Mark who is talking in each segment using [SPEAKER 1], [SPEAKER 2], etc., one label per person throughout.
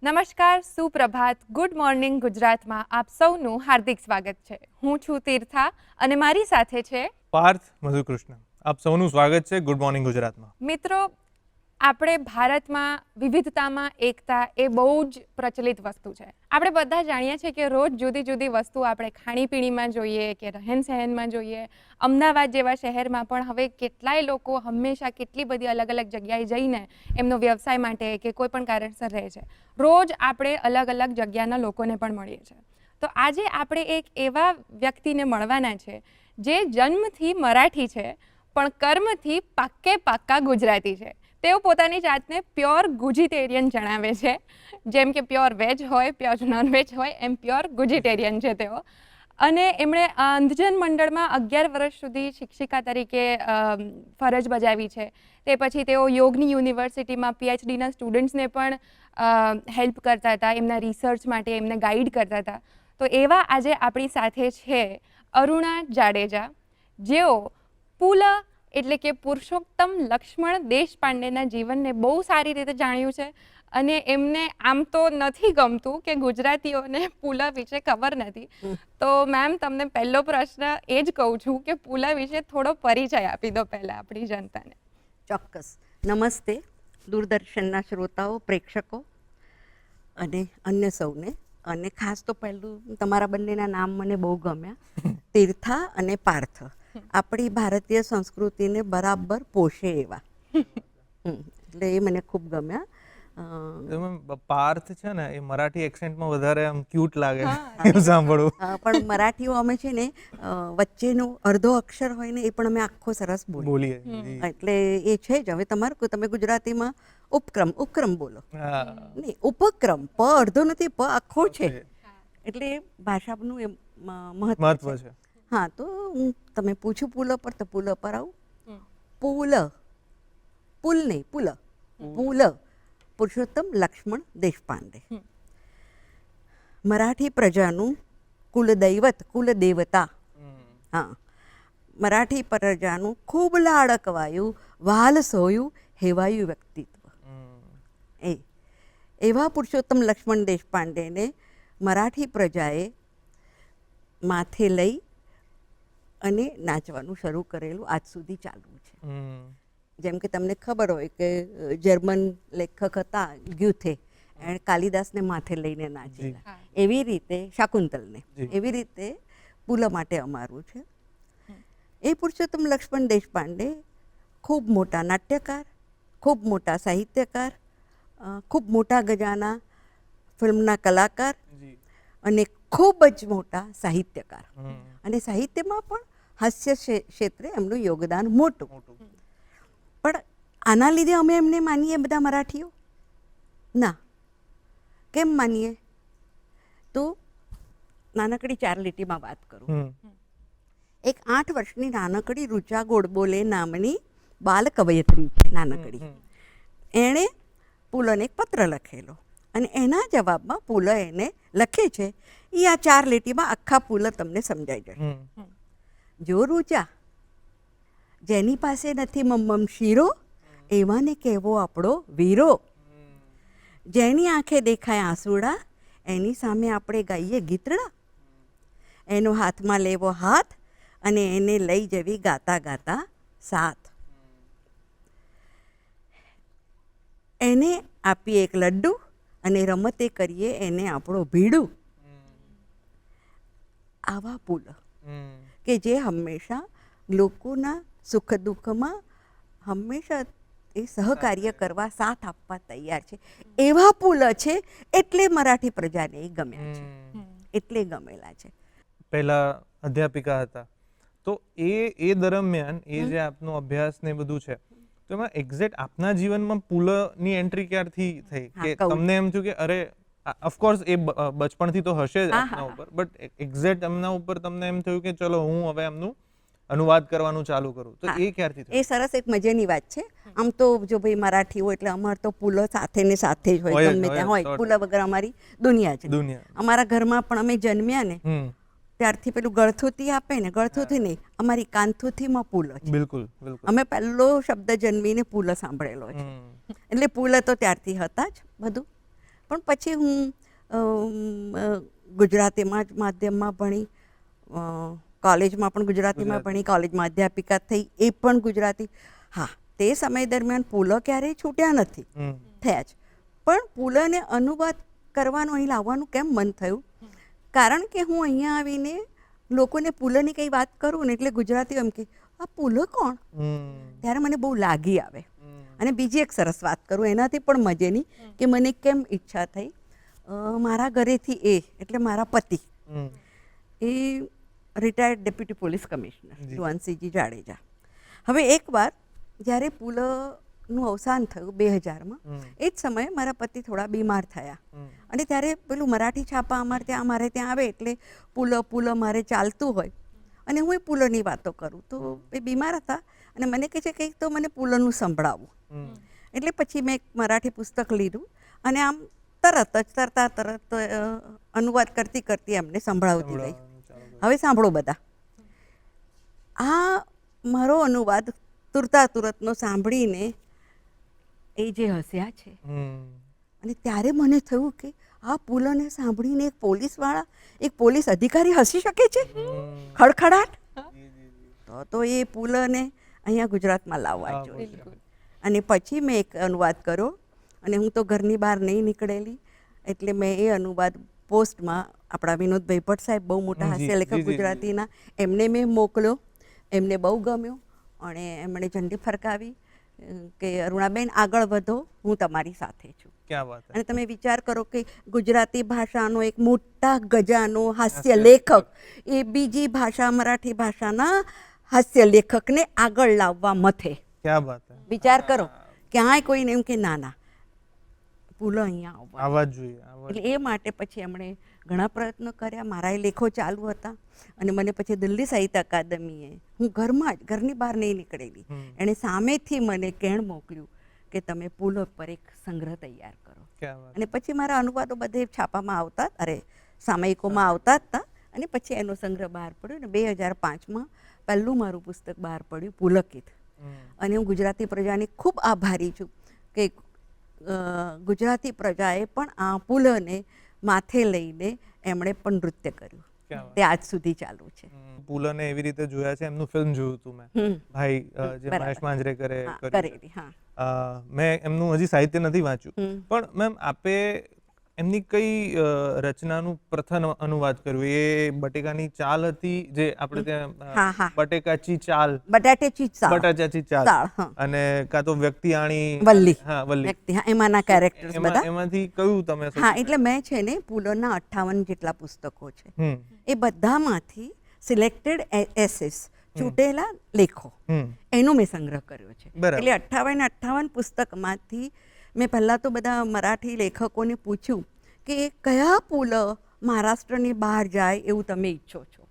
[SPEAKER 1] નમસ્કાર, સુપ્રભાત, good morning ગુજરાતમાં આપ સૌનું હાર્દિક સ્વાગત છે. હું છું તીર્થા અને મારી સાથે છે
[SPEAKER 2] પાર્થ મધુકૃષ્ણ. આપ સૌનું સ્વાગત છે ગુડ મોર્નિંગ ગુજરાતમાં.
[SPEAKER 1] મિત્રો. આપણે ભારતમાં વિવિધતામાં એકતા એ બહુ જ પ્રચલિત વસ્તુ છે. આપણે બધા જાણીએ છીએ કે રોજ જુદી જુદી વસ્તુ આપણે ખાણીપીણીમાં જોઈએ કે રહેન સહેનમાં જોઈએ. અમદાવાદ જેવા શહેરમાં પણ હવે કેટલાય લોકો હંમેશા કેટલી બધી અલગ અલગ જગ્યાએ જઈને એમનો વ્યવસાય માટે કે કોઈ પણ કારણસર રહે છે. રોજ આપણે અલગ અલગ જગ્યાના લોકોને પણ મળીએ છીએ. તો આજે આપણે એક એવા વ્યક્તિને મળવાના છે જે જન્મથી મરાઠી છે પણ કર્મથી પાક્કા ગુજરાતી છે. તેઓ પોતાની જાતને પ્યોર ગુજીટેરિયન જણાવે છે. જેમ કે પ્યોર વેજ હોય, પ્યોર નોનવેજ હોય, એમ પ્યોર ગુજીટેરિયન છે તેઓ. અને એમણે અંધજન મંડળમાં 11 વર્ષ સુધી શિક્ષિકા તરીકે ફરજ બજાવી છે. તે પછી તેઓ યોગની યુનિવર્સિટીમાં PhDના સ્ટુડન્ટ્સને પણ હેલ્પ કરતા હતા, એમના રિસર્ચ માટે એમને ગાઈડ કરતા હતા. તો એવા આજે આપણી સાથે છે અરુણા જાડેજા, જેઓ પુલા એટલે કે પુરુષોત્તમ લક્ષ્મણ દેશપાંડેના જીવનને બહુ સારી રીતે જાણ્યું છે. અને એમને આમ તો નથી ગમતું કે ગુજરાતીઓને પુલા વિશે ખબર નથી. તો મેમ, તમને પહેલો પ્રશ્ન એ જ કહું છું કે પુલા વિશે થોડો પરિચય આપી દો પહેલાં આપણી જનતાને.
[SPEAKER 3] ચોક્કસ. નમસ્તે દૂરદર્શનના શ્રોતાઓ, પ્રેક્ષકો અને અન્ય સૌને. અને ખાસ તો પહેલું તમારા બંનેના નામ મને બહુ ગમ્યા, તીર્થા અને પાર્થ. આપણી ભારતીય સંસ્કૃતિને બરાબર પોષે એવા, એટલે એ મને ખૂબ ગમ્યા.
[SPEAKER 2] પાર્થ છે ને એ મરાઠી એક્સેન્ટમાં વધારે આમ ક્યુટ લાગે એવું સાંભળવું.
[SPEAKER 3] પણ મરાઠીઓ અમે છે ને વચ્ચેનો અડધો અક્ષર હોય ને એ પણ અમે આખો સરસ બોલીએ. એટલે એ છે જ. હવે તમારું તમે ગુજરાતીમાં ઉપક્રમ બોલો, નહીં ઉપક્રમ. પ અડધો નથી, પ આખો છે. એટલે ભાષાનું એ મહત્વ છે. હા, તો હું તમે પૂછું પુલ પર તો પુલ પર આવું. પુલ નહીં, પુલ પુરુષોત્તમ લક્ષ્મણ દેશપાંડે. મરાઠી પ્રજાનું કુલદેવતા. હા, મરાઠી પ્રજાનું ખૂબ લાડકવાયું, વાલ સોયું, હેવાયું વ્યક્તિત્વ. એવા પુરુષોત્તમ લક્ષ્મણ દેશપાંડેને મરાઠી પ્રજાએ માથે લઈ અને નાચવાનું શરૂ કરેલું આજ સુધી ચાલુ છે. જેમ કે તમને ખબર હોય કે જર્મન લેખક હતા ગ્યુથે, એણે કાલિદાસને માથે લઈને નાચેલા. એવી રીતે શાકુંતલને, એવી રીતે પુલા માટે અમારું છે. એ પુરુષોત્તમ લક્ષ્મણ દેશપાંડે ખૂબ મોટા નાટ્યકાર, ખૂબ મોટા સાહિત્યકાર, ખૂબ મોટા ગજાના ફિલ્મના કલાકાર અને ખૂબ જ મોટા સાહિત્યકાર. અને સાહિત્યમાં પણ હાસ્ય ક્ષેત્રે એમનું યોગદાન મોટું. પણ આના લીધે અમે એમને માનીએ બધા મરાઠીઓ? ના. કેમ માનીએ? તો નાનકડી 4 લીટીમાં વાત કરું. એક 8 વર્ષની નાનકડી રુચા ગોડબોલે નામની બાલ કવયત્રી છે, નાનકડી. એણે પુલને એક પત્ર લખેલો અને એના જવાબમાં પુલ એને લખે છે. એ આ 4 લીટીમાં આખા પુલ તમને સમજાઈ જશે. જો રુચા, જેની પાસે નથી મમ્મમ શીરો, એવાને કહેવો આપણો વીરો. જેની આંખે દેખાય આંસુડા, એની સામે આપણે ગાઈએ ગીતડા. એનો હાથમાં લેવો હાથ અને એને લઈ જવી ગાતા ગાતા સાથ. એને આપીએ એક લડ્ડુ અને રમતે કરીએ એને આપણો ભીડું. આવા પુલ કે જે હંમેશા લોકોના સુખ દુઃખમાં હંમેશા એ સહકાર્ય કરવા, સાથ આપવા તૈયાર છે. એવા પુલ છે. એટલે મરાઠી પ્રજાને એ ગમ્યા છે, એટલે ગમેલા છે.
[SPEAKER 2] પહેલા અધ્યાપિકા હતા, તો એ દરમિયાન એ જે આપનો અભ્યાસ ને બધું છે, તો એમાં એક્ઝેક્ટ આપના જીવનમાં પુલની એન્ટ્રી ક્યારથી થઈ કે તમને એમ થયું કે અરે, ઓફકોર્સ એ બચપણથી તો હશે જ આપના ઉપર, બટ એક્ઝેક્ટ એમના ઉપર તમને એમ થયું કે ચલો હું હવે એમનું અનુવાદ કરવાનું ચાલુ કરું, તો એ ક્યારથી થયું?
[SPEAKER 3] એ સરસ એક મજાની વાત છે. આમ તો જો ભાઈ મરાઠી હોય એટલે અમારે તો પુલ સાથે ને સાથે જ હોય, ગમે ત્યાં હોય. પુલ વગર અમારી દુનિયા છે. અમારા ઘરમાં પણ અમે જન્મ્યા ને ત્યારથી પેલું ગળથુથી આપે ને, ગળથુથી નહીં, અમારી કાંથુથીમાં પુલ છે.
[SPEAKER 2] બિલકુલ.
[SPEAKER 3] અમે પહેલો શબ્દ જન્મીને પુલ સાંભળેલો છે. એટલે પુલ તો ત્યારથી હતા જ બધું. પણ પછી હું ગુજરાતીમાં જ માધ્યમમાં ભણી, કોલેજમાં પણ ગુજરાતીમાં ભણી, કોલેજમાં અધ્યાપિકા થઈ, એ પણ ગુજરાતી. હા, તે સમય દરમિયાન પુલ ક્યારેય છૂટ્યા નથી, થયા જ. પણ પુલને અનુવાદ કરવાનું, અહીં લાવવાનું કેમ મન થયું? કારણ કે હું અહીંયા આવીને લોકોને પુલની કંઈ વાત કરું ને એટલે ગુજરાતીઓ એમ કે આ પુલ કોણ? ત્યારે મને બહુ લાગી આવે. અને બીજી એક સરસ વાત કરું એનાથી પણ મજેની, કે મને કેમ ઈચ્છા થઈ, મારા ઘરેથી એટલે મારા પતિ એ retired deputy police commissioner Juvansinhji Jadeja. હવે એકવાર જ્યારે પુલનું અવસાન થયું 2000માં, એ જ સમયે મારા પતિ થોડા બીમાર થયા. અને ત્યારે પેલું મરાઠી છાપા અમારે ત્યાં આવે એટલે પુલ મારે ચાલતું હોય અને હું એ પુલની વાતો કરું. તો એ બીમાર હતા અને મને કહે છે કે તો મને પુલનું સંભળાવું. એટલે પછી મેં એક મરાઠી પુસ્તક લીધું અને આમ તરત અનુવાદ કરતી એમને સંભળાવતી ગઈ. હવે સાંભળો બધા, આ મારો અનુવાદ તુરતનો સાંભળીને એ જે હસ્યા છે. અને ત્યારે મને થયું કે આ પુલને સાંભળીને એક પોલીસ અધિકારી હસી શકે છે, ખડખડાટ. તો એ પુલને અહીંયા ગુજરાતમાં લાવવા જોઈએ. અને પછી મેં એક અનુવાદ કર્યો અને હું તો ઘરની બહાર નહીં નીકળેલી, એટલે મેં એ અનુવાદ પોસ્ટમાં આપણા વિનોદભાઈ ભટ્ટ સાહેબ બહુ મોટા હાસ્ય લેખક ગુજરાતીના, એમને મેં મોકલ્યો. એમને બહુ ગમ્યો અને એમણે ઝંડી ફરકાવી કે અરુણાબેન આગળ વધો, હું તમારી સાથે છું. અને તમે વિચાર કરો કે ગુજરાતી ભાષાનો એક મોટા ગજાનો હાસ્ય લેખક એ બીજી ભાષા, મરાઠી ભાષાના હાસ્ય લેખકને આગળ લાવવા મથે. વિચાર કરો, ક્યાંય કોઈને એમ કે ના પુલ અહીંયા આવવા જોઈએ. એટલે એ માટે પછી એમણે ઘણા પ્રયત્નો કર્યા. મારા એ લેખો ચાલુ હતા અને મને પછી દિલ્હી સાહિત્ય અકાદમીએ, હું ઘરની બહાર નહીં નીકળેલી, એણે સામેથી મને કેણ મોકલ્યું કે તમે પુલ પર એક સંગ્રહ તૈયાર કરો. અને પછી મારા અનુવાદો બધે છાપામાં સામયિકોમાં આવતા હતા અને પછી એનો સંગ્રહ બહાર પડ્યો ને 2005માં પહેલું મારું પુસ્તક બહાર પડ્યું, પુલકિત. અને હું ગુજરાતી પ્રજાની ખૂબ આભારી છું કે ગુજરાતી પ્રજાએ પણ આ પુલને માથે લઈને એમણે પણ નૃત્ય કર્યું. તે આજ સુધી ચાલુ છે.
[SPEAKER 2] પુલને એવી રીતે જોયા છે, એમનું ફિલ્મ જોયું હતું મેં, ભાઈ જે મહેશ માંજરેકરે કરેલી. મેં એમનું હજી સાહિત્ય નથી વાંચ્યું, પણ મેમ આપે એમની કઈ રચનાનું પ્રથમ અનુવાદ કર્યું? એ બટેકાની ચાલ હતી, જે આપણે ત્યાં બટેકાચી ચાલ, બટાચાચી ચાલ, અને કાં તો વ્યક્તિયાણી
[SPEAKER 3] વલ્લી, એમાંના કેરેક્ટર્સ બધા.
[SPEAKER 2] એમાંથી કયું તમે?
[SPEAKER 3] હા, એટલે મેં છે ને પુલના 58 જેટલા પુસ્તકો છે, એ બધામાંથી સિલેક્ટેડ એસેસ, ચૂંટેલા લેખો, એનો મેં સંગ્રહ કર્યો છે. એટલે 58 પુસ્તકમાંથી મેં પહેલાં તો બધા મરાઠી લેખકોને પૂછ્યું કે કયા પુલ મહારાષ્ટ્રની બહાર જાય એવું તમે ઈચ્છો છો.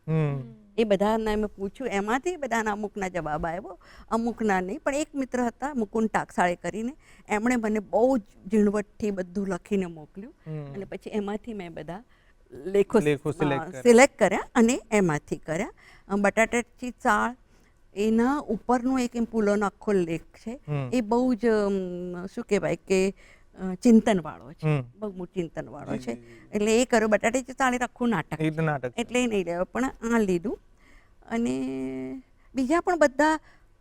[SPEAKER 3] એ બધાને મેં પૂછ્યું, એમાંથી બધાના અમુકના જવાબ આવ્યો, અમુકના નહીં. પણ એક મિત્ર હતા મુકુંદ ટાકસાળે કરીને, એમણે મને બહુ જ ઝીણવટથી બધું લખીને મોકલ્યું અને પછી એમાંથી મેં બધા લેખો સિલેક્ટ કર્યા અને એમાંથી કર્યા. બટાટાચી ચાળ એના ઉપરનો એક પુલોનો આખો લેખ છે, એ બહુ જ શું કહેવાય કે ચિંતનવાળો છે, બહુ મોટું ચિંતનવાળો છે. એટલે એ કર્યો. બટાટાચી ચાળ આખું નાટક એટલે એ નહીં લેવા, પણ આ લીધું. અને બીજા પણ બધા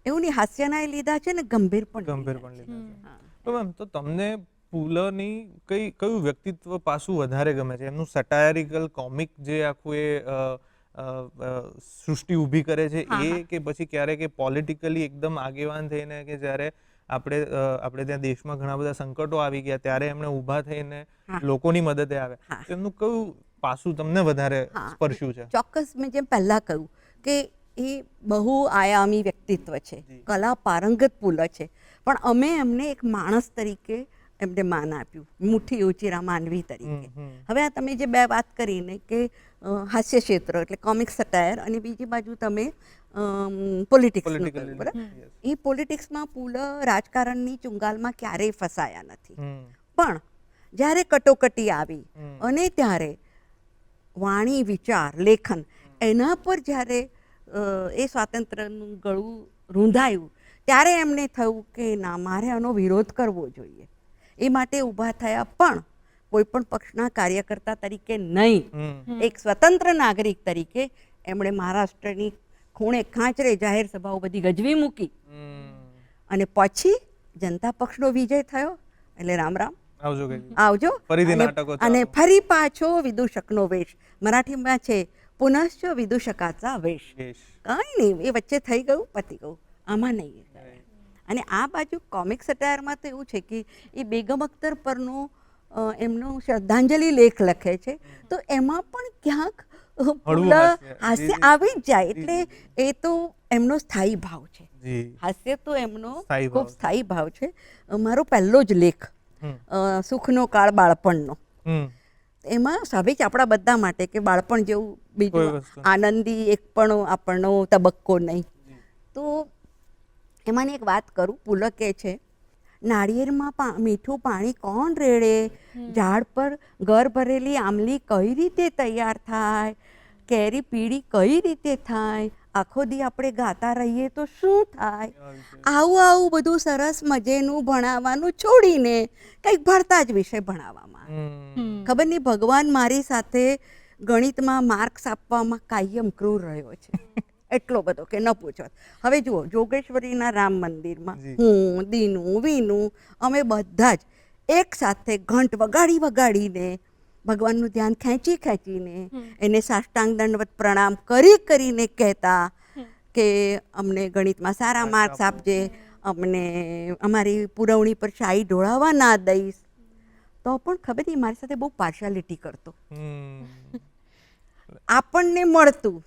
[SPEAKER 3] એવું નહીં, હાસ્યના એ લીધા છે ને ગંભીર પણ લીધા છે.
[SPEAKER 2] તો મેમ, તો તમને પુલની કયું વ્યક્તિત્વ પાસું વધારે ગમે છે? એમનું સટાયરિકલ કોમિક જે આખું એ સૃષ્ટિ ઊભી કરે છે એ, કે પછી ક્યારેક એ પોલિટિકલી એકદમ આગેવાન થઈને, કે જ્યારે આપણે ત્યાં દેશમાં ઘણા બધા સંકટો આવી ગયા ત્યારે એમણે ઊભા થઈને લોકોની મદદે આવે, એમનું કયું પાસું તમને વધારે સ્પર્શ્યું છે?
[SPEAKER 3] ચોક્કસ, મેં જેમ પહેલા કહ્યું કે એ બહુ આયામી વ્યક્તિત્વ છે, કલા પારંગત પુલ છે, પણ અમે એમને એક માણસ તરીકે એમને માન આપ્યું, મુઠ્ઠી ઉચીરા માનવી તરીકે. હવે આ તમે જે બે વાત કરીને કે હાસ્ય ક્ષેત્ર એટલે કોમિક સટાયર, અને બીજી બાજુ તમે પોલિટિક્સનું કહ્યું, બરાબર. એ પોલિટિક્સમાં પુલ રાજકારણની ચુંગાલમાં ક્યારેય ફસાયા નથી. પણ જ્યારે કટોકટી આવી અને ત્યારે વાણી, વિચાર, લેખન એના પર જ્યારે એ સ્વાતંત્ર્યનું ગળું રૂંધાયું ત્યારે એમને થયું કે ના, મારે આનો વિરોધ કરવો જોઈએ. એ માટે ઊભા થયા. પણ કોઈ પણ પક્ષના કાર્યકર્તા તરીકે નહીં, એક સ્વતંત્ર નાગરિક તરીકે એમણે મહારાષ્ટ્રની ખૂણે ખાંચરે જાહેર સભાઓ બધી ગજવી મૂકી અને પછી જનતા પક્ષનો વિજય થયો એટલે રામ રામ
[SPEAKER 2] આવજો કે
[SPEAKER 3] આવજો.
[SPEAKER 2] ફરીથી
[SPEAKER 3] અને-
[SPEAKER 2] નાટકો
[SPEAKER 3] અને
[SPEAKER 2] ચાલુ.
[SPEAKER 3] ફરી પાછો વિદૂષકનો વેશ. મરાઠીમાં છે પુનશ્ચ વિદૂષકાचा વેશ.
[SPEAKER 2] યસ.
[SPEAKER 3] કાંઈ નહીં, એ વચ્ચે થઈ ગયું, પતી ગયું, આમાં નહીં. અને આ બાજુ કોમિક સટાયરમાં તો એવું છે કે એ બેગમ અખ્તર પરનો એમનો શ્રદ્ધાંજલિ લેખ લખે છે તો એમાં પણ ક્યાંક
[SPEAKER 2] હળવું હાસ્ય.
[SPEAKER 3] હાસ્ય આવી જ જાય. એટલે એ તો એમનો સ્થાયી ભાવ છે.
[SPEAKER 2] જી.
[SPEAKER 3] હાસ્ય તો એમનો
[SPEAKER 2] સ્થાયી
[SPEAKER 3] ખૂબ
[SPEAKER 2] ભાવ.
[SPEAKER 3] સ્થાયી ભાવ છે. મારો પહેલો જ લેખ
[SPEAKER 2] હમ.
[SPEAKER 3] સુખનો કાળ બાળપણનો,
[SPEAKER 2] હમ.
[SPEAKER 3] એમાં સ્વાભાવિક આપણા બધા માટે કે બાળપણ જેવું
[SPEAKER 2] કોઈ
[SPEAKER 3] બીજું
[SPEAKER 2] વસ્તુ
[SPEAKER 3] આનંદી એક પણ આપણનો તબક્કો નહીં. તો એમાંની એક વાત કરું. પુલકે છે નાળિયેરમાં મીઠું પાણી કોણ રેડે, ઝાડ પર ઘર ભરેલી આમલી કઈ રીતે તૈયાર થાય, કેરી પીળી કઈ રીતે થાય, આખો દી આપણે ગાતા રહીએ તો શું થાય. આવું આવું બધું સરસ મજેનું ભણાવવાનું છોડીને કંઈક ભણતા જ વિષય ભણાવવામાં આવે. ખબર નહીં ભગવાન મારી સાથે ગણિતમાં માર્ક્સ આપવામાં કાયમ ક્રૂર રહ્યો છે. એટલો બધો કે ન પૂછો. હવે જુઓ જોગેશ્વરીના રામ મંદિરમાં હું દીનું વીનું અમે બધા જ એક સાથે ઘંટ વગાડી વગાડીને ભગવાનનું ધ્યાન ખેંચી ખેંચીને એને સાષ્ટાંગ દંડવત પ્રણામ કરીને કહેતા કે અમને ગણિતમાં સારા માર્ક્સ આપજે, અમને અમારી પુરવણી પર શાહી ઢોળાવવા ના દઈશ. તો પણ ખબર નહીં મારી સાથે બહુ પાર્શિયાલિટી કરતો. આપણને મળતું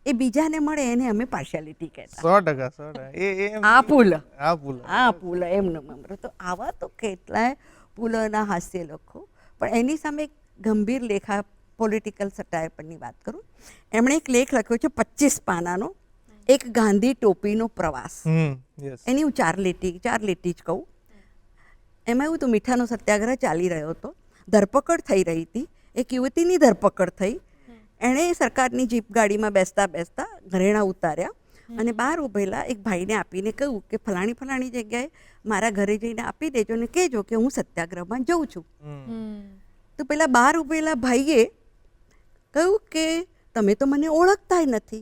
[SPEAKER 3] એ બીજાને મળે એને અમે પાર્શિયાલિટી કહેતા.
[SPEAKER 2] 100%.
[SPEAKER 3] આ પુલ
[SPEAKER 2] આ પુલ
[SPEAKER 3] એમનો મેમ્બર. તો આવા તો કેટલાય પુલના હાસ્ય લખો. પણ એની સામે એક ગંભીર લેખા પોલિટિકલ સટાયર પરની વાત કરું. એમણે એક લેખ લખ્યો છે 25 પાનાનો, એક ગાંધી ટોપીનો પ્રવાસ.
[SPEAKER 2] યસ.
[SPEAKER 3] એની હું ચાર લીટી જ કહું. એમાં એવું તો મીઠાનો સત્યાગ્રહ ચાલી રહ્યો હતો, ધરપકડ થઈ રહી હતી. એક યુવતીની ધરપકડ થઈ. એણે સરકારની જીપ ગાડીમાં બેસતા બેસતા ઘરેણા ઉતાર્યા અને બહાર ઊભેલા એક ભાઈને આપીને કહ્યું કે ફલાણી જગ્યાએ મારા ઘરે જઈને આપી દેજો ને કહેજો કે હું સત્યાગ્રહમાં જઉં છું. તો પેલા બહાર ઊભેલા ભાઈએ કહ્યું કે તમે તો મને ઓળખતાય નથી,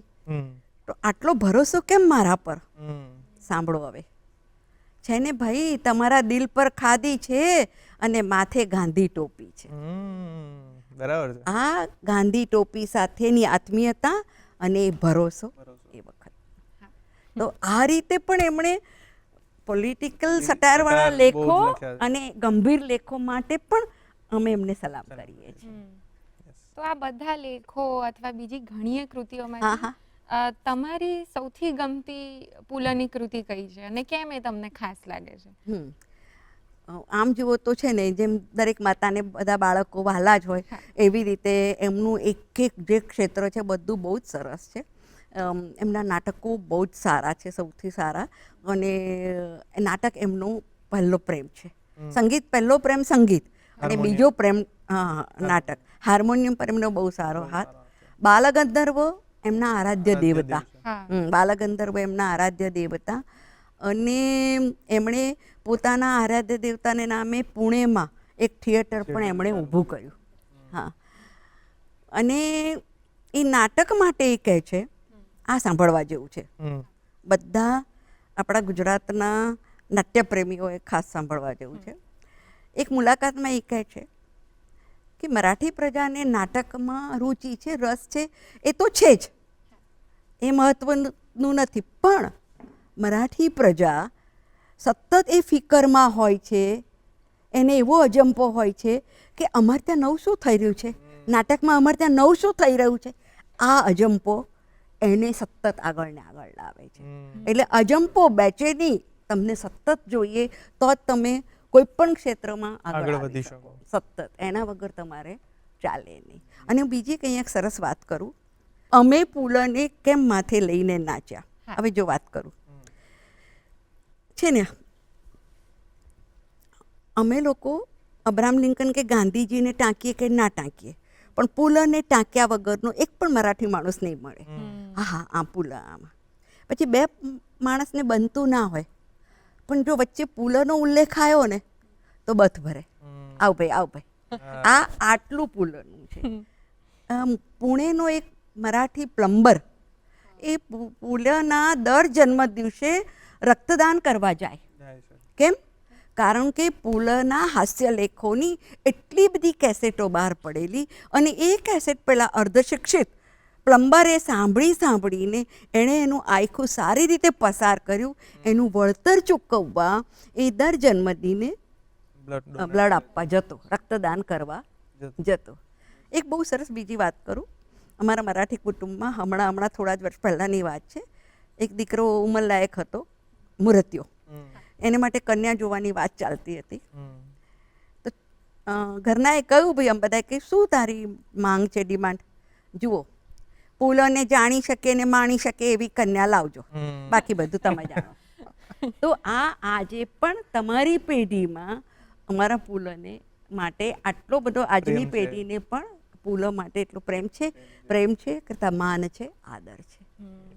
[SPEAKER 3] તો આટલો ભરોસો કેમ મારા પર? સાંભળો હવે. છે ને ભાઈ, તમારા દિલ પર ખાદી છે અને માથે ગાંધી ટોપી છે.
[SPEAKER 2] બરાબર છે.
[SPEAKER 3] આ ગાંધી ટોપી સાથેની આત્મીયતા અને એ ભરોસો એ વખત. તો આ રીતે પણ એમણે પોલિટિકલ સટાયરવાળા લેખો
[SPEAKER 2] બહુ જ લખ્યા છે.
[SPEAKER 3] અને ગંભીર લેખો માટે પણ અમે એમને સલામ કરીએ છીએ.
[SPEAKER 1] તો આ બધા લેખો અથવા બીજી ઘણી કૃતિઓમાં
[SPEAKER 3] હા.
[SPEAKER 1] તમારી સૌથી ગમતી પુલની કૃતિ કઈ છે અને કેમ એ તમને ખાસ લાગે છે?
[SPEAKER 3] આમ જુઓ તો છે ને, જેમ દરેક માતાને બધા બાળકો વહાલા જ હોય એવી રીતે એમનું એક જે ક્ષેત્ર છે બધું બહુ જ સરસ છે. એમના નાટકો બહુ જ સારા છે, સૌથી સારા. અને નાટક એમનો પહેલો પ્રેમ છે. સંગીત પહેલો પ્રેમ સંગીત અને બીજો પ્રેમ નાટક. હાર્મોનિયમ પર એમનો બહુ સારો હાથ. બાલગંધર્વ એમના આરાધ્ય દેવતા. બાલગંધર્વ એમના આરાધ્ય દેવતા. અને એમણે પોતાના આરાધ્ય દેવતાને નામે પુણેમાં એક થિયેટર પણ એમણે ઊભું કર્યું. હા. અને એ નાટક માટે એ કહે છે, આ સાંભળવા જેવું છે. બધા આપણા ગુજરાતના નાટ્યપ્રેમીઓએ ખાસ સાંભળવા જેવું છે. એક મુલાકાતમાં એ કહે છે કે મરાઠી પ્રજાને નાટકમાં રુચિ છે, રસ છે, એ તો છે જ, એ મહત્વનું નથી. પણ મરાઠી પ્રજા સતત એ ફિકરમાં હોય છે, એને એવો અજંપો હોય છે કે અમારે ત્યાં નવું શું થઈ રહ્યું છે, નાટકમાં અમારે ત્યાં નવું શું થઈ રહ્યું છે. આ અજંપો એને સતત આગળ ને આગળ લાવે છે. એટલે અજંપો બેચેની તમને સતત જોઈએ તો જ તમે કોઈ પણ ક્ષેત્રમાં આગળ વધી શકો. સતત એના વગર તમારે ચાલે નહીં. અને બીજી કંઈ એક સરસ વાત કરું. અમે પુલને કેમ માથે લઈને નાચ્યા. હવે જો વાત કરું છે ને, અમે લોકો અબ્રાહમ લિંકન કે ગાંધીજીને ટાંકીએ કે ના ટાંકીએ, પણ પુલને ટાંક્યા વગરનો એક પણ મરાઠી માણસ નહીં મળે. હા, આ પુલ આમાં. પછી બે માણસને બનતું ના હોય, પણ જો વચ્ચે પુલનો ઉલ્લેખ આવ્યો ને તો બથ ભરે. આવ ભાઈ આ આટલું પુલનું છે. પુણેનો એક મરાઠી પ્લમ્બર એ પુલના દર જન્મ દિવસે રક્તદાન કરવા જાય. કેમ? કારણ કે પુલના હાસ્યલેખોની એટલી બધી કેસેટો બહાર પડેલી અને એ કેસેટ પેલા અર્ધશિક્ષિત પ્લમ્બરે સાંભળીને એણે એનું આખું સારી રીતે પસાર કર્યું. એનું વળતર ચૂકવવા એ દર જન્મદિને બ્લડ આપવા જતો, રક્તદાન કરવા જતો. એક બહુ સરસ બીજી વાત કરું. અમારા મરાઠી કુટુંબમાં હમણાં થોડા જ વર્ષ પહેલાંની વાત છે. એક દીકરો ઉંમરલાયક હતો, મુરત્યો. એને માટે કન્યા જોવાની વાત ચાલતી હતી. તો ઘરનાએ કહ્યું, ભાઈ આમ બધાએ કે શું તારી માંગ છે, ડિમાન્ડ? જુઓ, પુલોને જાણી શકે ને માણી શકે એવી કન્યા લાવજો, બાકી બધું તમે જાણો. તો આજે પણ તમારી પેઢીમાં અમારા પુલોને માટે આટલો બધો, આજની પેઢીને પણ પુલો માટે એટલો પ્રેમ છે કરતાં માન છે, આદર છે.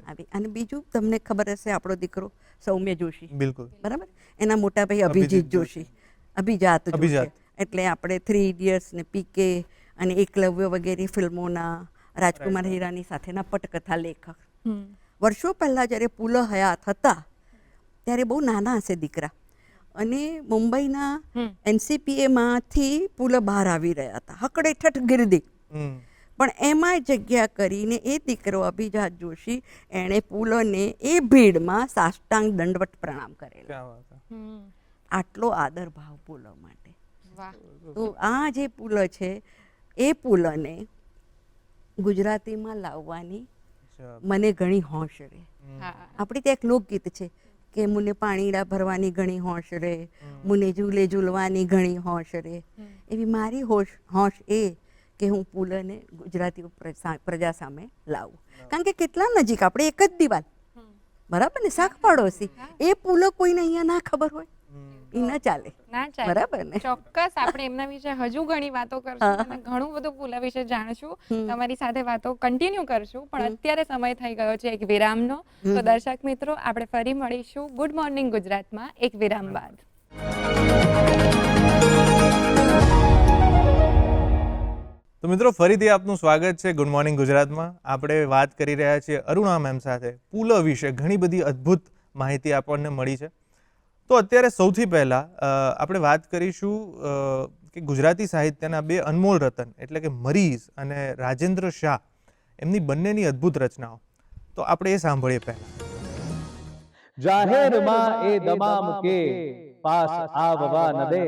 [SPEAKER 3] આવી. અને બીજું તમને ખબર હશે, આપણો દીકરો સૌમ્ય જોશી,
[SPEAKER 2] બિલકુલ
[SPEAKER 3] બરાબર, એના મોટા ભાઈ અભિજીત જોશી, અભિજાત જોશી, એટલે આપણે 3 ઇડિયટ્સ ને પીકે અને એકલવ્ય વગેરે ફિલ્મોના રાજકુમાર હીરાની સાથેના પટકથા લેખક. વર્ષો પહેલાં જ્યારે પુલ હયાત હતા ત્યારે બહુ નાના હશે દીકરા, અને મુંબઈના NCPAમાંથી પુલ બહાર આવી રહ્યા હતા, હકડેઠઠ ગિરદી. પણ એમાં જગ્યા કરીને એ દીકરો અભિજાત જોશી એણે પુલોને એ ભીડમાં સાષ્ટાંગ દંડવત પ્રણામ કરેલો. આટલો આદર ભાવ પુલો માટે. તો આ જે પુલ છે એ પુલને ગુજરાતીમાં લાવવાની મને ઘણી હોશ રહે. આપણી ત્યાં એક લોકગીત છે કે મુને પાણીડા ભરવાની ઘણી હોશ રહે, મુને ઝૂલે ઝૂલવાની ઘણી હોશ રહે. એવી મારી હોશ એ કે હું પુલને ગુજરાતી પ્રજા સામે લાવું. કારણ કે કેટલા નજીક, આપણે એક જ દિવાલ, બરાબર ને, શાક પાડોશી. એ પુલો કોઈને અહીંયા ના ખબર હોય એ ના ચાલે, બરાબર ને?
[SPEAKER 1] ચોક્કસ આપણે એમના વિશે હજુ ઘણી વાતો કરશું અને ઘણું બધું પુલા વિશે જાણશું. તમારી સાથે વાતો કન્ટિન્યુ કરશું, પણ અત્યારે સમય થઈ ગયો છે એક વિરામનો. તો દર્શક મિત્રો, આપણે ફરી મળીશું ગુડ મોર્નિંગ ગુજરાતમાં એક વિરામ બાદ.
[SPEAKER 2] તો મિત્રો, ફરીથી આપનું સ્વાગત છે ગુડ મોર્નિંગ ગુજરાતમાં. આપણે વાત કરી રહ્યા છીએ અરુણા મેમ સાથે. પુલ વિશે ઘણી બધી અદ્ભુત માહિતી આપણને મળી છે. તો અત્યારે સૌથી પહેલાં આપણે વાત કરીશું કે ગુજરાતી સાહિત્યના 2 અનમોલ રતન એટલે કે મરીઝ અને રાજેન્દ્ર શાહ, એમની બંનેની અદ્ભુત રચનાઓ. તો આપણે એ સાંભળીએ પહેલા.
[SPEAKER 4] જાહેરમાં એ દમામ કે પાસ આવવા ન દે,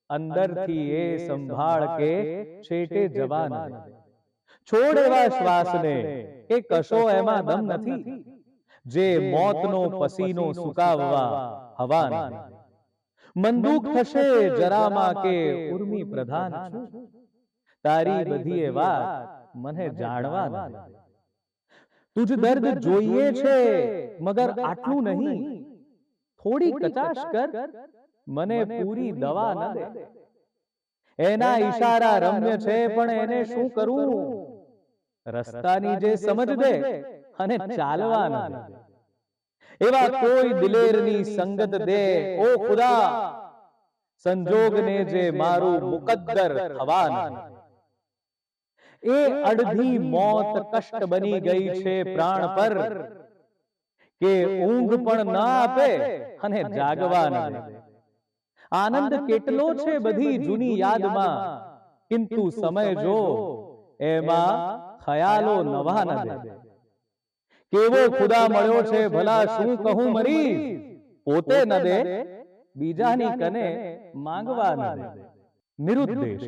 [SPEAKER 4] અંદરથી એ સંભાળ કે છેટે જવા ન દે. છોડ એવા શ્વાસને કે કશો એમાં દમ નથી, જે મોતનો પસીનો સુકાવવા હવા ન દે. મંદૂક થશે જરામાં કે ઉર્મી પ્રધાન છું, તારી બધી એ વાત મને જાણવા ન દે. તુજ દર્દ જોઈએ છે મગર આટલું નહીં, થોડી કચાશ કર મને પૂરી દવા ન દે. એના ઈશારા રમ્ય છે પણ એને શું કરું, રસ્તાની જે સમજ દે અને ચાલવા ન દે. એવા કોઈ દિલેરની સંગત દે ઓ ખુદા, સંજોગને જે મારું મુકદ્દર થવા ન દે. એ અડધી મોત કષ્ટ બની ગઈ છે પ્રાણ પર, કે ઊંઘ પણ ના આપે અને જાગવા ન દે. આનંદ કેટલો છે બધી જૂની યાદમાં, કિંતુ સમય જો એમાં ખયાલો નવા ન દે. કેવો ખુદા મળ્યો છે ભલા શું કહું મરીઝ, પોતે ન દે બીજાની કને માંગવા ન દે. નિરુદ્દેશ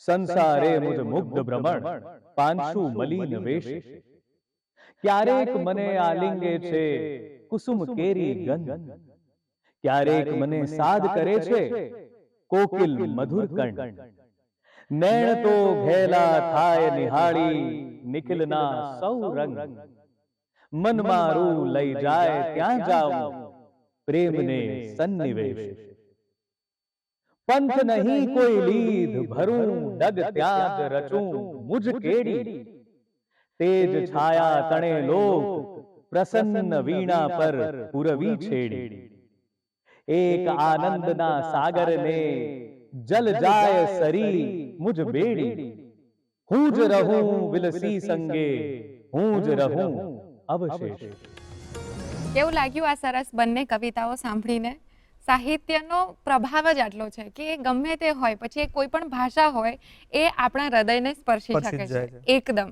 [SPEAKER 4] સંસારે મુજ મુગ્ધ ભ્રમણ, પાંચુ મલિન વેશ. ક્યારેક મને આલિંગે છે કુસુમ કેરી ગંધ, ક્યારેક મને સાદ કરે છે કોકિલ મધુર કંઠ. નૈણ તો ઘેલા થાય નિહાળી નિખિલના સૌ રંગ, મન મારું લઈ જાય ત્યાં જાઉં પ્રેમને સન્નિવેશ. પંથ નહીં કોઈ લીધ ભરું ડગ ત્યાં જ રચું મુજ કેડી, તેજ છાયા તણે લોક પ્રસન્ન વીણા પર પુરવી છેડી. એક આનંદના સાગરને जल जाय सरी मुझ बेड़ी, હું જ રહું વિલસી સંગે, હું જ રહું અવશેષ.
[SPEAKER 1] કેવું લાગ્યું આ સરસ બંને કવિતાઓ સાંભળીને? સાહિત્યનો પ્રભાવ જ આટલો છે કે ગમે તે હોય, પછી એ કોઈ પણ ભાષા હોય, એ આપણા હૃદયને સ્પર્શી શકે છે એકદમ.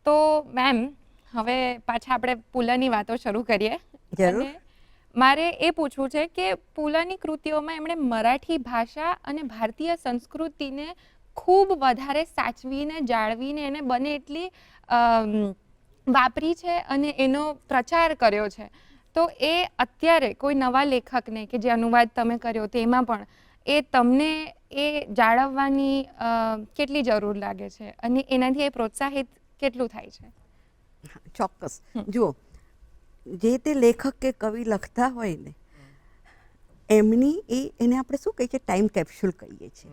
[SPEAKER 1] તો મેમ, હવે પાછા આપણે પુલની વાતો શરૂ કરીએ.
[SPEAKER 3] જરૂર.
[SPEAKER 1] અને મારે એ પૂછવું છે કે પુલની કૃતિઓમાં એમણે મરાઠી ભાષા અને ભારતીય સંસ્કૃતિને ખૂબ વધારે સાચવીને જાળવીને એને બને એટલી વાપરી છે અને એનો પ્રચાર કર્યો છે. તો એ અત્યારે કોઈ નવા લેખકને કે જે અનુવાદ તમે કર્યો તેમાં પણ એ તમને એ જાળવવાની કેટલી જરૂર લાગે છે અને એનાથી એ પ્રોત્સાહિત કેટલું થાય છે?
[SPEAKER 3] ચોક્કસ. જુઓ, જે તે લેખક કે કવિ લખતા હોય ને, એમની એને આપણે શું કહીએ છીએ, ટાઈમ કેપ્સ્યુલ કહીએ છીએ.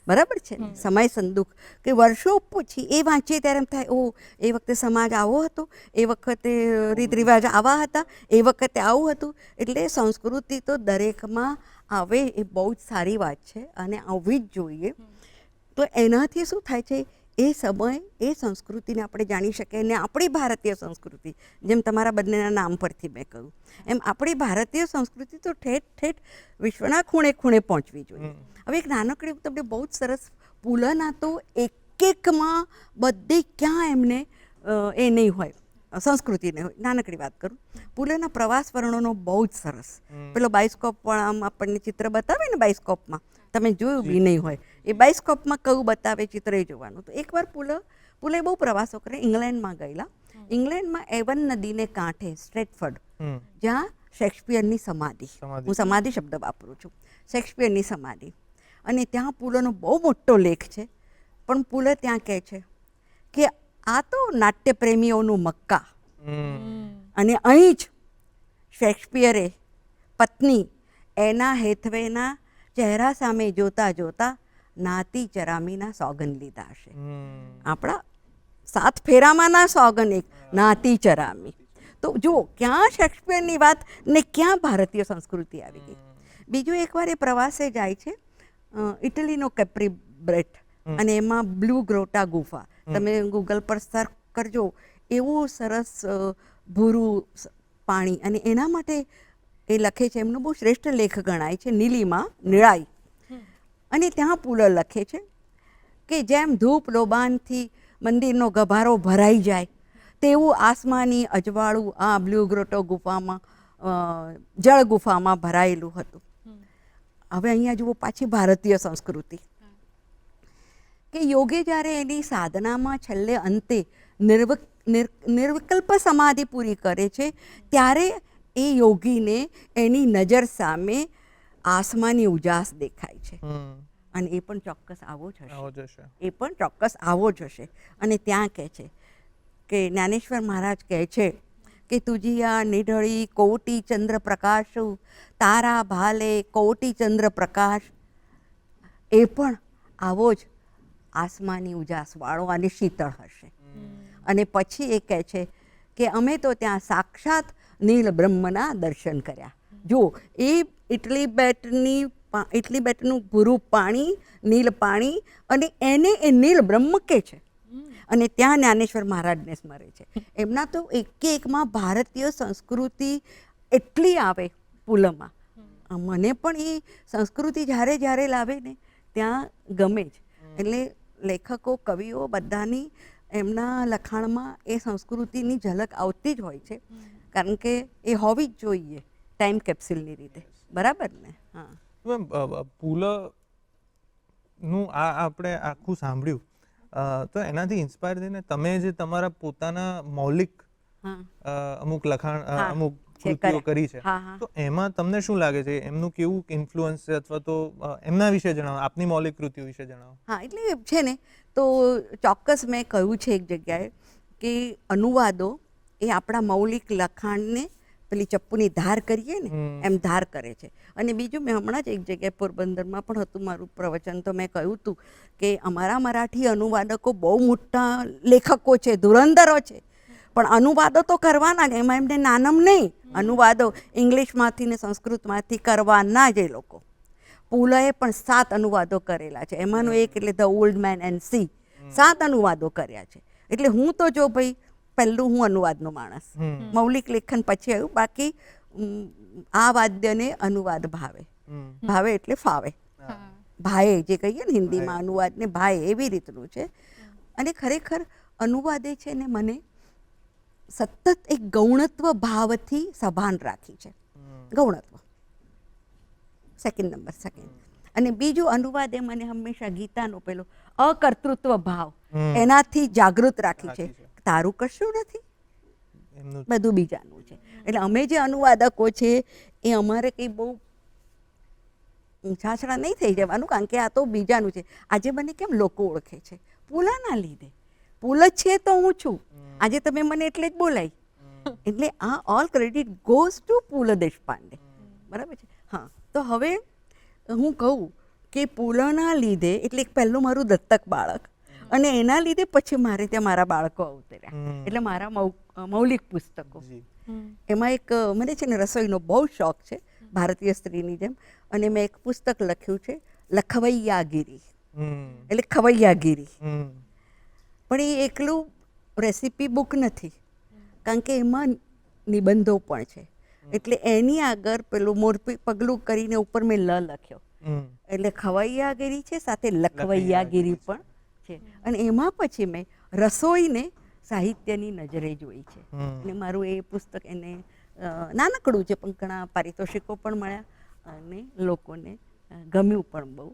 [SPEAKER 3] બરાબર છે ને? સમય સંદૂક કે વર્ષો પછી એ વાંચીએ ત્યારે એમ થાય, ઓ એ વખતે સમાજ આવો હતો, એ વખતે રીત રિવાજ આવા હતા, એ વખતે આવું હતું. એટલે સંસ્કૃતિ તો દરેકમાં આવે એ બહુ જ સારી વાત છે અને આવવી જ જોઈએ. તો એનાથી શું થાય છે, એ સમય એ સંસ્કૃતિને આપણે જાણી શકીએ. અને આપણી ભારતીય સંસ્કૃતિ, જેમ તમારા બંનેના નામ પરથી મેં કહ્યું એમ, આપણી ભારતીય સંસ્કૃતિ તો ઠેઠ ઠેઠ વિશ્વના ખૂણે ખૂણે પહોંચવી જોઈએ. હવે એક નાનકડી તમને બહુ જ સરસ, પુલના તો એકમાં બધે ક્યાં એમને એ નહીં હોય, સંસ્કૃતિ નહીં હોય. નાનકડી વાત કરું, પુલના પ્રવાસ વર્ણનો બહુ જ સરસ. પેલો બાયોસ્કોપ પણ આમ આપણને ચિત્ર બતાવે ને, બાયોસ્કોપમાં તમે જોયું બી નહીં હોય, એ બાયોસ્કોપમાં કયું બતાવે ચિત્ર એ જોવાનું. તો એકવાર પુલે બહુ પ્રવાસો કરે. ઇંગ્લેન્ડમાં ગયેલા. ઇંગ્લેન્ડમાં એવન નદીને કાંઠે સ્ટ્રેટફર્ડ, જ્યાં શેક્સપિયરની સમાધિ, હું સમાધિ શબ્દ વાપરું છું, શેક્સપિયરની સમાધિ, અને ત્યાં પુલનો બહુ મોટો લેખ છે. પણ પુલ ત્યાં કહે છે કે આ તો નાટ્ય પ્રેમીઓનું મક્કા, અને અહીં જ શેક્સપિયરે પત્ની એના હેથવેના ચહેરા સામે જોતા જોતા નાતી ચરામીના સોગન લીધા હશે. આપણા 7 ફેરામાં ના સોગન એક, નાતી ચરામી. તો જો ક્યાં શેક્સપિયરની વાત ને ક્યાં ભારતીય સંસ્કૃતિ આવી ગઈ. બીજું એકવાર એ પ્રવાસે જાય છે ઇટલીનો કેપ્રી બ્રેટ, અને એમાં બ્લુ ગ્રોટા ગુફા, તમે ગૂગલ પર સર્ચ કરજો, એવું સરસ ભૂરું પાણી. અને એના માટે એ લખે છે, એમનો બહુ શ્રેષ્ઠ લેખ ગણાય છે, નીલિમા નિળાઈ. અને ત્યાં પુલ લખે છે કે જેમ ધૂપ લોબાનથી મંદિરનો ગભારો ભરાઈ જાય તેવું આસમાની અજવાળું આ બ્લુ ગ્રોટો ગુફામાં, જળ ગુફામાં ભરાયેલું હતું. હવે અહીંયા જુઓ પાછી ભારતીય સંસ્કૃતિ કે યોગે જ્યારે એની સાધનામાં છેલ્લે અંતે નિર્વિકલ્પ સમાધિ પૂરી કરે છે, ત્યારે એ યોગીને એની નજર સામે આસમાની ઉજાસ દેખાય છે. અને એ પણ ચોક્કસ આવો જ હશે, એ પણ ચોક્કસ આવો જ હશે. અને ત્યાં કહે છે કે જ્ઞાનેશ્વર મહારાજ કહે છે કે તુજિયા નિઢળી કોટી ચંદ્ર પ્રકાશ, તારા ભાલે કોટી ચંદ્ર પ્રકાશ. એ પણ આવો જ આસમાની ઉજાસવાળો અને શીતળ હશે. અને પછી એ કહે છે કે અમે તો ત્યાં સાક્ષાત નીલ બ્રહ્મના દર્શન કર્યા. જો એ ઇટલી બેટનું ભૂરું પાણી, નીલ પાણી, અને એને એ નીલ બ્રહ્મ કે છે. અને ત્યાં જ્ઞાનેશ્વર મહારાજને સ્મરે છે. એમના તો એકમાં ભારતીય સંસ્કૃતિ એટલી આવે પુલમાં. મને પણ એ સંસ્કૃતિ જ્યારે જ્યારે લાવે ને ત્યાં ગમે જ. એટલે લેખકો, કવિઓ બધાની એમના લખાણમાં એ સંસ્કૃતિની ઝલક આવતી જ હોય છે, કારણ કે એ હોવી જ જોઈએ ટાઈમ કેપ્સ્યુલની રીતે. બરાબર ને? હા.
[SPEAKER 2] પુલનું આપણે આખું સાંભળ્યું, તો એનાથી ઇન્સ્પાયર થઈને તમે જે તમારા પોતાના મૌલિક અમુક લખાણ, અમુક કૃતિઓ કરી છે, તો એમાં તમને શું લાગે છે, એમનું કેવું ઇન્ફ્લુઅન્સ છે, અથવા તો એમના વિશે જણાવો, આપની મૌલિક કૃતિઓ વિશે જણાવો.
[SPEAKER 3] હા, એટલે છે ને, તો ચોક્કસ મેં કહ્યું છે એક જગ્યાએ કે અનુવાદો એ આપણા મૌલિક લખાણને પેલી ચપ્પુની ધાર કરીએ ને એમ ધાર કરે છે. અને બીજું, મેં હમણાં જ એક જગ્યાએ પોરબંદરમાં પણ હતું મારું પ્રવચન, તો મેં કહ્યું હતું કે અમારા મરાઠી અનુવાદકો બહુ મોટા લેખકો છે, ધુરંધરો છે, પણ અનુવાદો તો કરવાના જ, એમાં એમને નાનમ નહીં. અનુવાદો ઇંગ્લિશમાંથી ને સંસ્કૃતમાંથી કરવાના જ એ લોકો. પુલએ પણ 7 અનુવાદો કરેલા છે. એમાંનો એક એટલે the old man and C, 7 અનુવાદો કર્યા છે. એટલે હું તો જો ભાઈ પહેલું હું અનુવાદનો માણસ, મૌલિક લેખન પછી આવ્યું. બાકી આ વાદ્યને અનુવાદ ભાવે. ભાવે એટલે ફાવે, ભાએ જે કહીએ ને હિન્દીમાં અનુવાદને ભાએ, એવી રીતનું છે. અને ખરેખર અનુવાદે છે ને મને સતત એક ગૌણત્વ ભાવથી સભાન રાખી છે. ગૌણત્વ સેકન્ડ નંબર. અને બીજું અનુવાદે મને હંમેશા ગીતાનો પેલો અકર્તૃત્વ ભાવ એનાથી જાગૃત રાખી છે. તારું કશું નથી, બધું બીજાનું છે. એટલે અમે જે અનુવાદકો છે એ અમારે કંઈ બહુ છાછડા નહીં થઈ જવાનું, કારણ કે આ તો બીજાનું છે. આજે મને કેમ લોકો ઓળખે છે? પુલાના લીધે. પુલ જ છે તો હું છું. આજે તમે મને એટલે જ બોલાય. એટલે આ ઓલ ક્રેડિટ ગોઝ ટુ પુલ દેશપાંડે. બરાબર છે. હા, તો હવે હું કહું કે પુલના લીધે એટલે એક પહેલું મારું દત્તક બાળક, અને એના લીધે પછી મારે ત્યાં મારા બાળકો અવતર્યા. એટલે મારા મૌલિક પુસ્તકો. એમાં એક મને છે ને રસોઈનો બહુ શોખ છે, ભારતીય સ્ત્રીની જેમ. અને મેં એક પુસ્તક લખ્યું છે લખવૈયાગીરી, એટલે ખવૈયાગીરી. પણ એ એકલું રેસીપી બુક નથી, કારણ કે એમાં નિબંધો પણ છે. એટલે એની આગળ પેલું મોરપી પગલું કરીને ઉપર મેં લખ્યો, એટલે ખવૈયાગીરી છે, સાથે લખવૈયાગીરી પણ છે. અને એમાં પછી મેં રસોઈને સાહિત્યની નજરે જોઈ છે. અને મારું એ પુસ્તક એને નાનકડું છે પણ ઘણા પારિતોષિકો પણ મળ્યા અને લોકોને ગમ્યું પણ બહુ.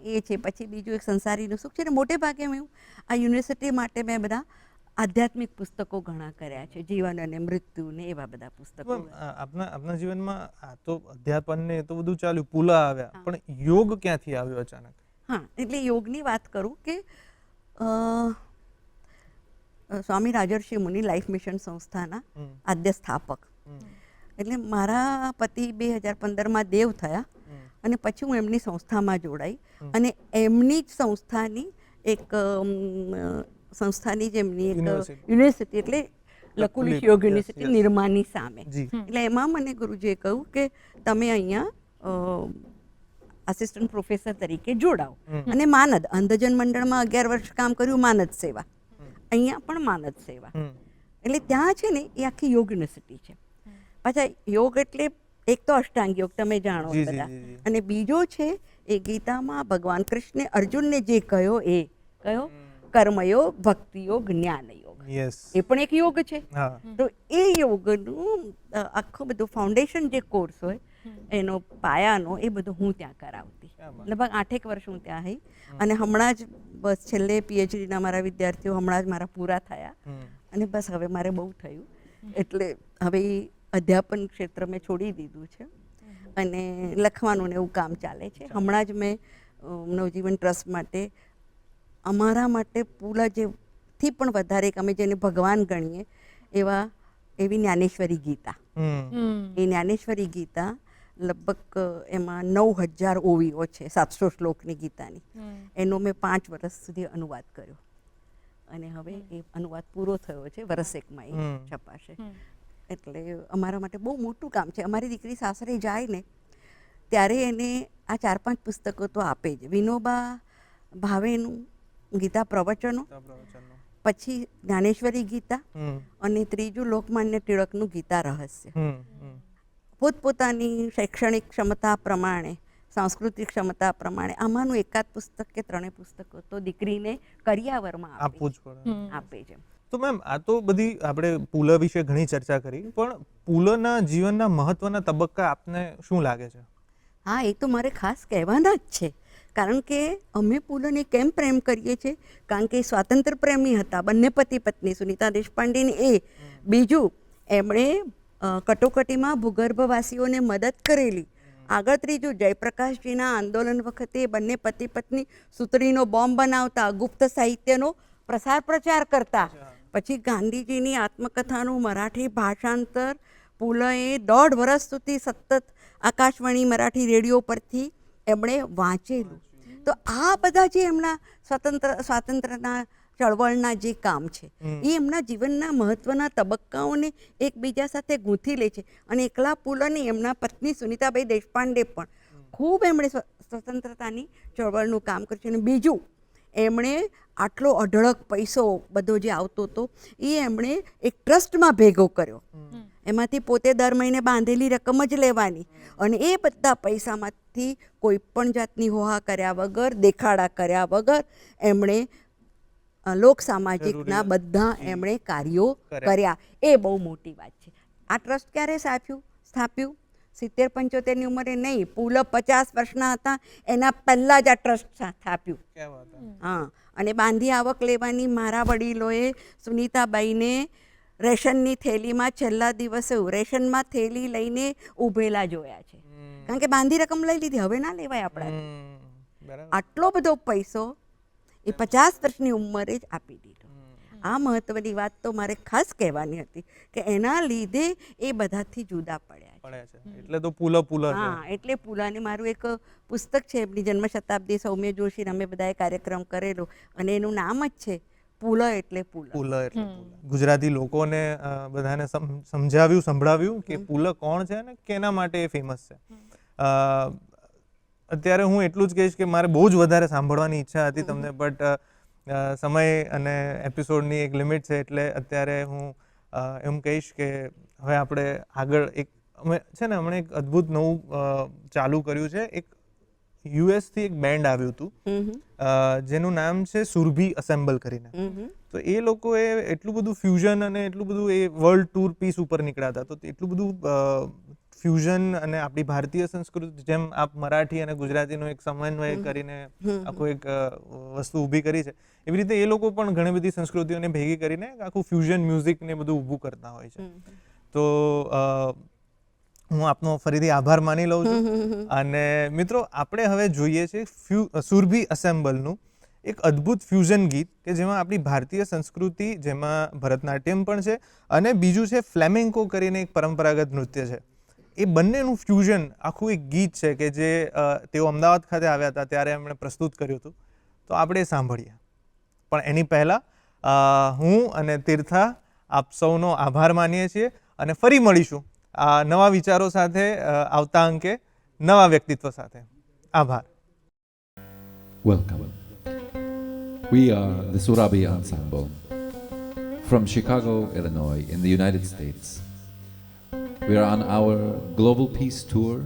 [SPEAKER 3] એ છે. પછી બીજું એક સંસારીનું સુખ છે. ને મોટે ભાગે મેં આ યુનિવર્સિટી માટે મેં બધા આધ્યાત્મિક પુસ્તકો ઘણા કર્યા છે, જીવન અને મૃત્યુ ને એવા બધા પુસ્તકો.
[SPEAKER 2] આપના જીવનમાં આ તો અધ્યાપન ને તો બધું ચાલ્યું, પુલા આવ્યા, પણ યોગ ક્યાંથી આવ્યો અચાનક?
[SPEAKER 3] હા, એટલે યોગની વાત કરું કે સ્વામી રાજર્ષિ મુનિ લાઈફ મિશન સંસ્થાના આદ્ય સ્થાપક. એટલે મારા પતિ 2015માં દેવ થયા અને પછી હું એમની સંસ્થામાં જોડાઈ. અને એમની જ સંસ્થાની એક સંસ્થાની જે એમની એક યુનિવર્સિટી, એટલે લકુલિશ યોગ યુનિવર્સિટી નિર્માની સામે. એટલે એમાં મને ગુરુજીએ કહ્યું કે તમે અહીંયા આસિસ્ટન્ટ પ્રોફેસર તરીકે જોડાઓ. અને માનદ અંધજન મંડળમાં 11 વર્ષ કામ કર્યું, માનદ સેવા. અહીંયા પણ માનદ સેવા. એટલે ત્યાં છે ને એ આખી યોગ યુનિવર્સિટી છે. પાછા યોગ એટલે એક તો અષ્ટાંગ યોગ તમે જાણો બધા, અને બીજો છે એ ગીતામાં ભગવાન કૃષ્ણે અર્જુનને જે કહ્યો એ કયો કર્મયોગ, ભક્તિયોગ, જ્ઞાન યોગ. એ પણ એક યોગ છે. તો એ યોગનું આખું બધું ફાઉન્ડેશન જે કોર્સ હોય એનો પાયાનો એ બધું હું ત્યાં કરાવતી. લગભગ 8 વર્ષ હું ત્યાં આવી. અને હમણાં જ બસ છેલ્લે પીએચડીના મારા વિદ્યાર્થીઓ હમણાં જ મારા પૂરા થયા. અને બસ હવે મારે બહુ થયું, એટલે હવે અધ્યાપન ક્ષેત્ર મેં છોડી દીધું છે અને લખવાનું ને એવું કામ ચાલે છે. હમણાં જ મેં નવજીવન ટ્રસ્ટ માટે અમારા માટે પુલા જેથી પણ વધારે અમે જેને ભગવાન ગણીએ એવી જ્ઞાનેશ્વરી ગીતા, એ જ્ઞાનેશ્વરી ગીતા લગભગ એમાં 9000 ઓવીઓ છે, 700 શ્લોકની ગીતાની. એનો મેં 5 વર્ષ સુધી અનુવાદ કર્યો અને હવે એ અનુવાદ પૂરો થયો છે. વર્ષ એકમાં એ છપાશે. એટલે અમારા માટે બહુ મોટું કામ છે. અમારી દીકરી સાસરે જાય ને ત્યારે એને આ 4-5 પુસ્તકો તો આપે જ. વિનોબા ભાવેનું ગીતા પ્રવચનો, પછી જ્ઞાનેશ્વરી ગીતા, અને ત્રીજું લોકમાન્ય ટિળકનું ગીતા રહસ્ય. પોતપોતાની શૈક્ષણિક ક્ષમતા પ્રમાણે, સાંસ્કૃતિક ક્ષમતા પ્રમાણે આમાંનું એકાદ પુસ્તક કે 3 પુસ્તકો તો દીકરીને કરિયાવરમાં આપે છે.
[SPEAKER 2] તો મેમ, આ તો બધી આપણે પુલ વિશે ઘણી ચર્ચા કરી, પણ પુલના જીવનના મહત્વના તબક્કા આપને શું લાગે છે?
[SPEAKER 3] હા, એ તો મારે ખાસ કહેવાના જ છે. કારણ કે અમે પુલને કેમ પ્રેમ કરીએ છીએ? કારણ કે સ્વાતંત્ર્ય પ્રેમી હતા, બંને પતિ પત્ની, સુનીતા દેશપાંડેની એ. બીજું, એમણે કટોકટીમાં ભૂગર્ભવાસીઓને મદદ કરેલી. આગળ ત્રીજું, જયપ્રકાશજીના આંદોલન વખતે બંને પતિ પત્ની સૂતળીનો બોમ્બ બનાવતા, ગુપ્ત સાહિત્યનો પ્રચાર કરતા. પછી ગાંધીજીની આત્મકથાનું મરાઠી ભાષાંતર પુલએ 1.5 વર્ષ સુધી સતત આકાશવાણી મરાઠી રેડિયો પરથી એમણે વાંચેલું. તો આ બધા જે એમના સ્વાતંત્રના ચળવળના જે કામ છે એ એમના જીવનના મહત્વના તબક્કાઓને એકબીજા સાથે ગૂંથી લે છે. અને એકલા પુલ નહીં, એમના પત્ની સુનીતાબાઈ દેશપાંડે પણ ખૂબ એમણે સ્વતંત્રતાની ચળવળનું કામ કર્યું છે. અને બીજું, એમણે આટલો અઢળક પૈસો બધો જે આવતો હતો એ એમણે એક ટ્રસ્ટમાં ભેગો કર્યો. એમાંથી પોતે દર મહિને બાંધેલી રકમ જ લેવાની અને એ બધા પૈસામાંથી કોઈ પણ જાતની હોહા કર્યા વગર, દેખાડા કર્યા વગર એમણે લોક સામાજિકના બધા એમણે કાર્યો કર્યા. એ બહુ મોટી વાત છે. આ ટ્રસ્ટ ક્યારે સ્થાપ્યું? 70-75ની ઉંમરે નહીં, પુલ 50 વર્ષના હતા એના પહેલાં જ આ ટ્રસ્ટ સ્થાપ્યું. હા, અને બાંધી આવક લેવાની મારા વડીલોએ સુનીતાબાઈને રેશનની થેલીમાં છેલ્લા દિવસે રેશનમાં થેલી લઈને ઊભેલા જોયા છે. કારણ કે બાંધી રકમ લઈ લીધી, હવે ના લેવાય આપણાથી. આટલો બધો પૈસો એ 50 વર્ષની ઉંમરે જ આપી દીધો. આ મહત્વની વાત તો મારે ખાસ કહેવાની હતી કે એના લીધે એ બધાથી જુદા પડ્યા
[SPEAKER 2] છે. એટલે તો પુલ છે.
[SPEAKER 3] હા, એટલે પુલાને મારું એક પુસ્તક છે, એમની જન્મ શતાબ્દી, સૌમ્ય જોશી, અમે બધાએ કાર્યક્રમ કરેલો અને એનું નામ જ છે પુલ એટલે પુલ.
[SPEAKER 2] ગુજરાતી લોકોને બધાને સંભળાવ્યું કે પુલ કોણ છે અને કેના માટે એ ફેમસ છે. અત્યારે હું એટલું જ કહીશ કે મારે બહુ જ વધારે સાંભળવાની ઈચ્છા હતી તમને, બટ સમય અને એપિસોડની એક લિમિટ છે. એટલે અત્યારે હું એમ કહીશ કે હવે આપણે આગળ અમે છે ને હમણાં એક અદ્ભુત નવું ચાલુ કર્યું છે. એક યુએસથી એક બેન્ડ આવ્યું હતું જેનું નામ છે સુરભી અસેમ્બલ કરીને. તો એ લોકોએ એટલું બધું ફ્યુઝન અને એટલું બધું એ વર્લ્ડ ટૂર પીસ ઉપર નીકળ્યા હતા. તો એટલું બધું ફ્યુઝન અને આપણી ભારતીય સંસ્કૃતિ, જેમ આપ મરાઠી અને ગુજરાતીનો એક સમન્વય કરીને આખું એક વસ્તુ ઊભી કરી છે, એવી રીતે એ લોકો પણ ઘણી બધી સંસ્કૃતિઓને ભેગી કરીને આખું ફ્યુઝન મ્યુઝિક ને બધું ઊભું કરતા હોય છે. તો હું આપનો ફરીથી આભાર માની લઉં છું. અને મિત્રો, આપણે હવે જોઈએ છે સુરભી અસેમ્બલનું એક અદ્ભુત ફ્યુઝન ગીત કે જેમાં આપણી ભારતીય સંસ્કૃતિ, જેમાં ભરતનાટ્યમ પણ છે અને બીજું છે ફ્લેમેન્કો કરીને એક પરંપરાગત નૃત્ય છે. એ બંનેનું ફ્યુઝન આખું એક ગીત છે કે જે તેઓ અમદાવાદ ખાતે આવ્યા હતા ત્યારે એમણે પ્રસ્તુત કર્યું હતું. તો આપણે એ સાંભળીએ. પણ એની પહેલાં હું અને તીર્થા આપ સૌનો આભાર માનીએ છીએ અને ફરી મળીશું આ નવા વિચારો સાથે આવતા અંકે નવા વ્યક્તિત્વ સાથે. આભાર.
[SPEAKER 5] Welcome. We are the Surabhi Ensemble from Chicago, Illinois, in the United States. We are on our global peace tour,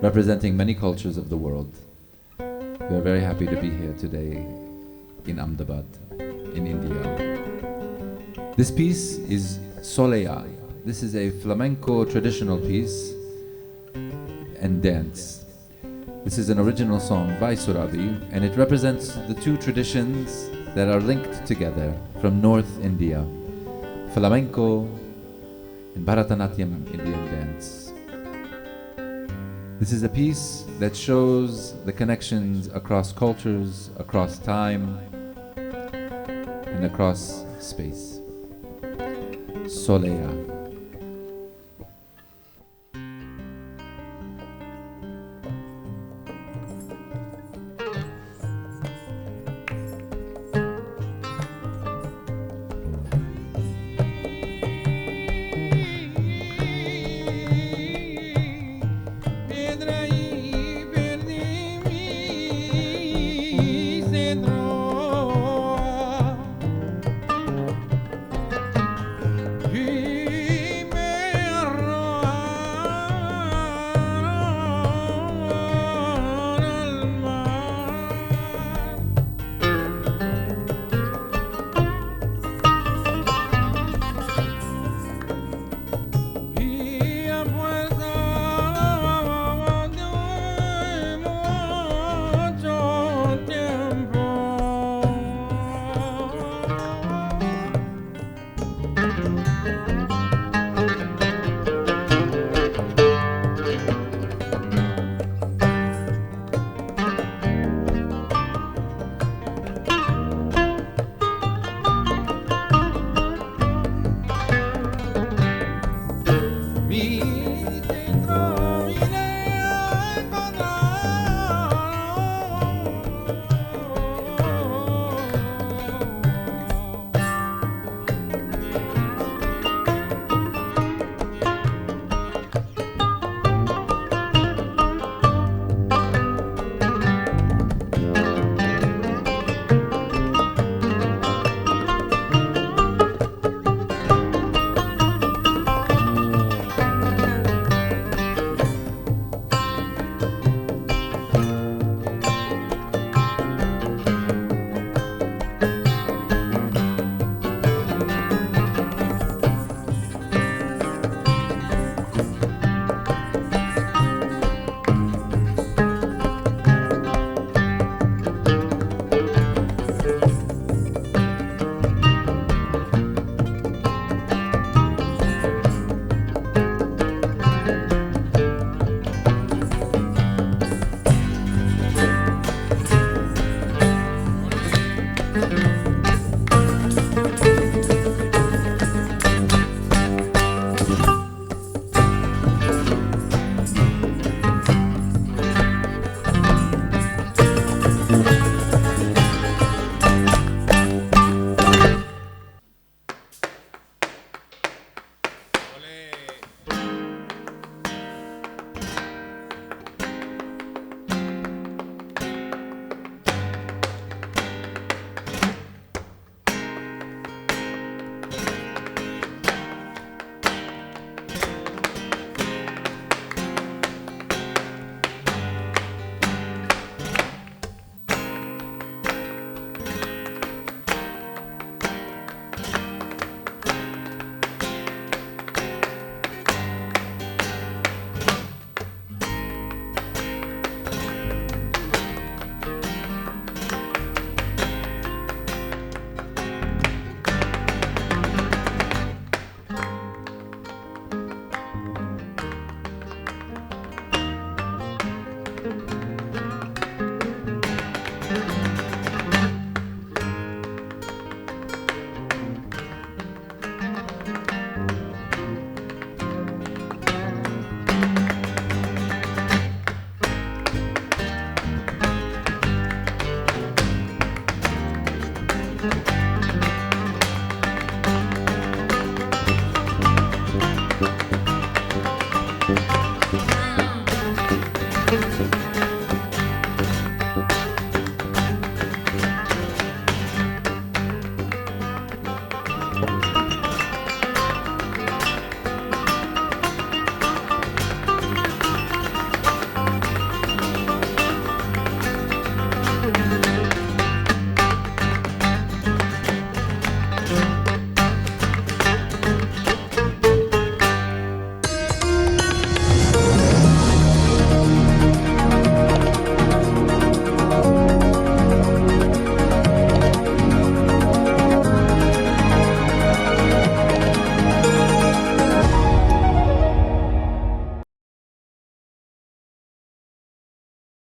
[SPEAKER 5] representing many cultures of the world. We are very happy to be here today in Ahmedabad, in India. This piece is Soleya. This is a flamenco traditional piece and dance. This is an original song by Surabhi, and it represents the two traditions that are linked together from North India, flamenco and Bharatanatyam Indian dance. This is a piece that shows the connections across cultures, across time, and across space. Soleya.
[SPEAKER 6] He
[SPEAKER 3] છે.